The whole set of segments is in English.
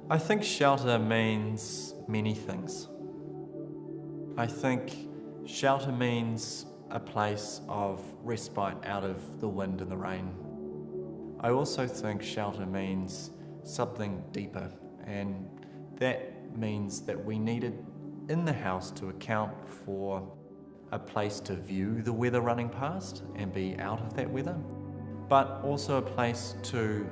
I think shelter means many things. I think shelter means a place of respite out of the wind and the rain. I also think shelter means something deeper, and that means that we needed in the house to account for a place to view the weather running past and be out of that weather, but also a place to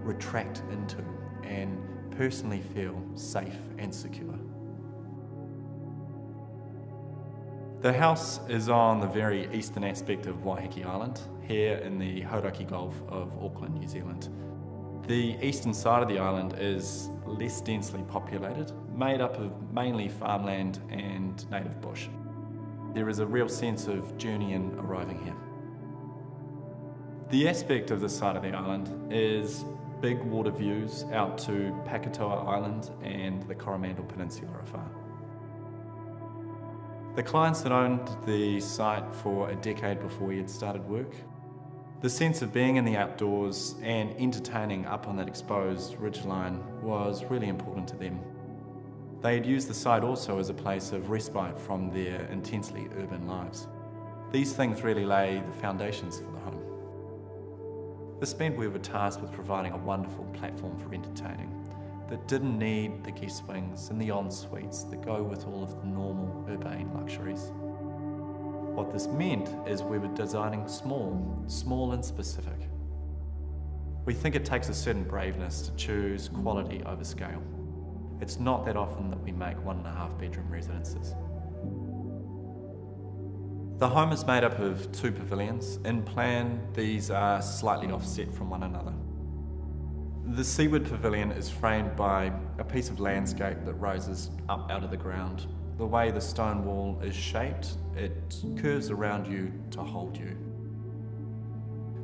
retract into and personally feel safe and secure. The house is on the very eastern aspect of Waiheke Island, here in the Hauraki Gulf of Auckland, New Zealand. The eastern side of the island is less densely populated, made up of mainly farmland and native bush. There is a real sense of journey in arriving here. The aspect of this side of the island is big water views out to Pakatoa Island and the Coromandel Peninsula afar. The clients that owned the site for a decade before we had started work, the sense of being in the outdoors and entertaining up on that exposed ridgeline was really important to them. They had used the site also as a place of respite from their intensely urban lives. These things really lay the foundations for the home. This meant we were tasked with providing a wonderful platform for entertaining that didn't need the guest wings and the en-suites that go with all of the normal urbane luxuries. What this meant is we were designing small and specific. We think it takes a certain braveness to choose quality over scale. It's not that often that we make 1.5 bedroom residences. The home is made up of 2 pavilions. In plan, these are slightly offset from one another. The seaward pavilion is framed by a piece of landscape that rises up out of the ground. The way the stone wall is shaped, it curves around you to hold you.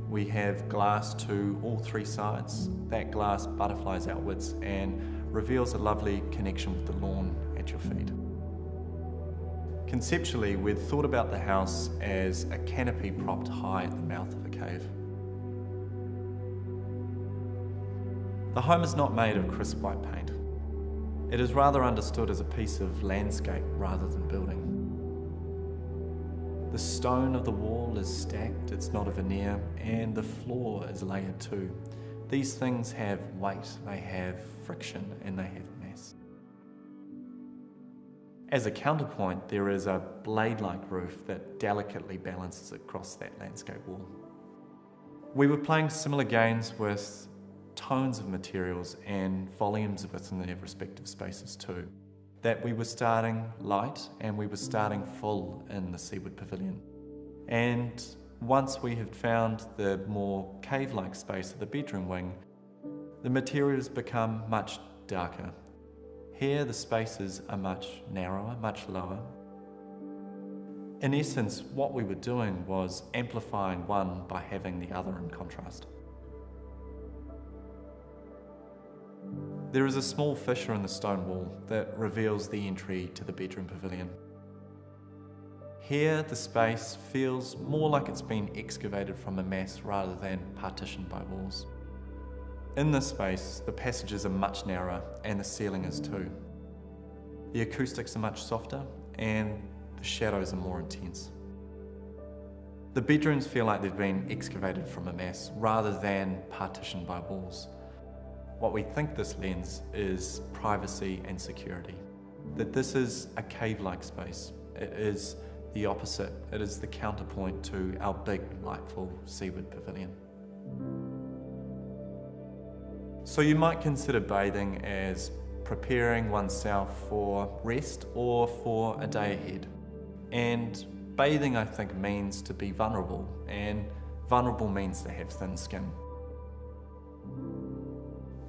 We have glass to all 3 sides. That glass butterflies outwards and reveals a lovely connection with the lawn at your feet. Conceptually, we'd thought about the house as a canopy propped high at the mouth of a cave. The home is not made of crisp white paint. It is rather understood as a piece of landscape rather than building. The stone of the wall is stacked, it's not a veneer, and the floor is layered too. These things have weight, they have friction, and they have mass. As a counterpoint, there is a blade-like roof that delicately balances across that landscape wall. We were playing similar games with tones of materials and volumes within their respective spaces too. That we were starting light and we were starting full in the seaward pavilion. And once we had found the more cave-like space of the bedroom wing, the materials become much darker. Here the spaces are much narrower, much lower. In essence, what we were doing was amplifying one by having the other in contrast. There is a small fissure in the stone wall that reveals the entry to the bedroom pavilion. Here, the space feels more like it's been excavated from a mass rather than partitioned by walls. In this space, the passages are much narrower and the ceiling is too. The acoustics are much softer and the shadows are more intense. The bedrooms feel like they've been excavated from a mass rather than partitioned by walls. What we think this lends is privacy and security. That this is a cave-like space. It is the opposite. It is the counterpoint to our big, lightful seaward pavilion. So you might consider bathing as preparing oneself for rest or for a day ahead. And bathing, I think, means to be vulnerable, and vulnerable means to have thin skin.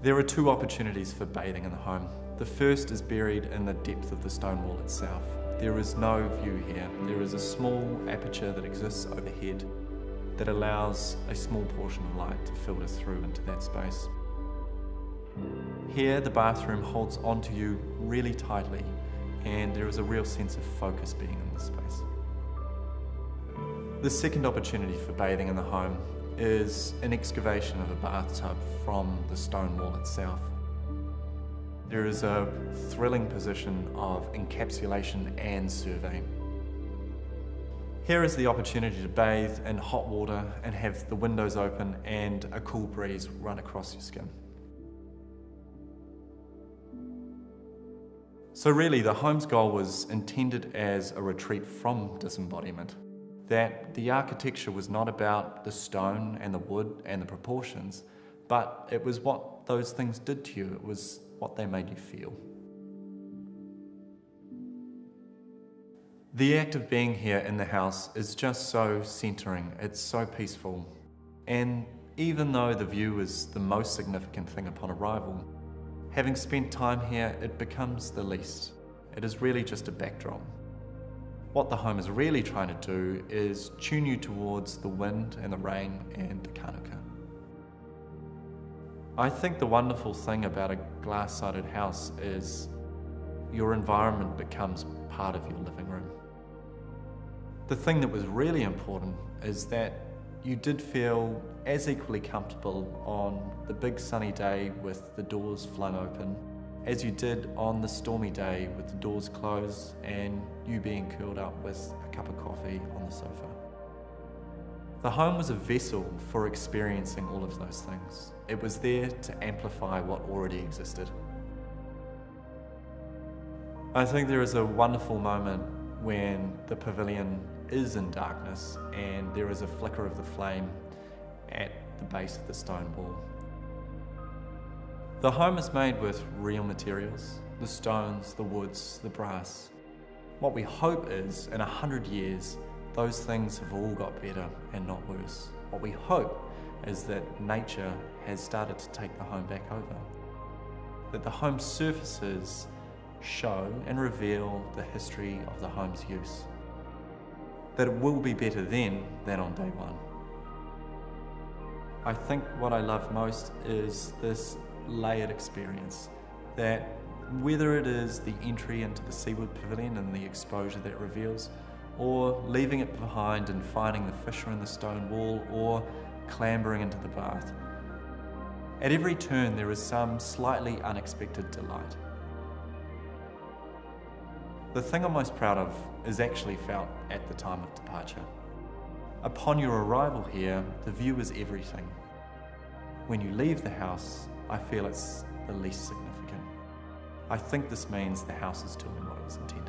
There are 2 opportunities for bathing in the home. The first is buried in the depth of the stone wall itself. There is no view here. There is a small aperture that exists overhead that allows a small portion of light to filter through into that space. Here, the bathroom holds onto you really tightly, and there is a real sense of focus being in this space. The second opportunity for bathing in the home is an excavation of a bathtub from the stone wall itself. there is a thrilling position of encapsulation and surveying. Here is the opportunity to bathe in hot water and have the windows open and a cool breeze run across your skin. So really, the home's goal was intended as a retreat from disembodiment. That the architecture was not about the stone and the wood and the proportions, but it was what those things did to you. It was what they made you feel. The act of being here in the house is just so centering, it's so peaceful. And even though the view is the most significant thing upon arrival, having spent time here, it becomes the least. It is really just a backdrop. What the home is really trying to do is tune you towards the wind and the rain and the kānuka. I think the wonderful thing about a glass-sided house is your environment becomes part of your living room. The thing that was really important is that you did feel as equally comfortable on the big sunny day with the doors flung open as you did on the stormy day with the doors closed and you being curled up with a cup of coffee on the sofa. The home was a vessel for experiencing all of those things. It was there to amplify what already existed. I think there is a wonderful moment when the pavilion is in darkness and there is a flicker of the flame at the base of the stone wall. The home is made with real materials, the stones, the woods, the brass. What we hope is, in 100 years, those things have all got better and not worse. What we hope is that nature has started to take the home back over. That the home's surfaces show and reveal the history of the home's use. That it will be better then than on day one. I think what I love most is this layered experience, that whether it is the entry into the Seaward Pavilion and the exposure that it reveals, or leaving it behind and finding the fissure in the stone wall, or clambering into the bath, at every turn there is some slightly unexpected delight. The thing I'm most proud of is actually felt at the time of departure. Upon your arrival here, the view is everything. When you leave the house, I feel it's the least significant. I think this means the house is doing what it was intended.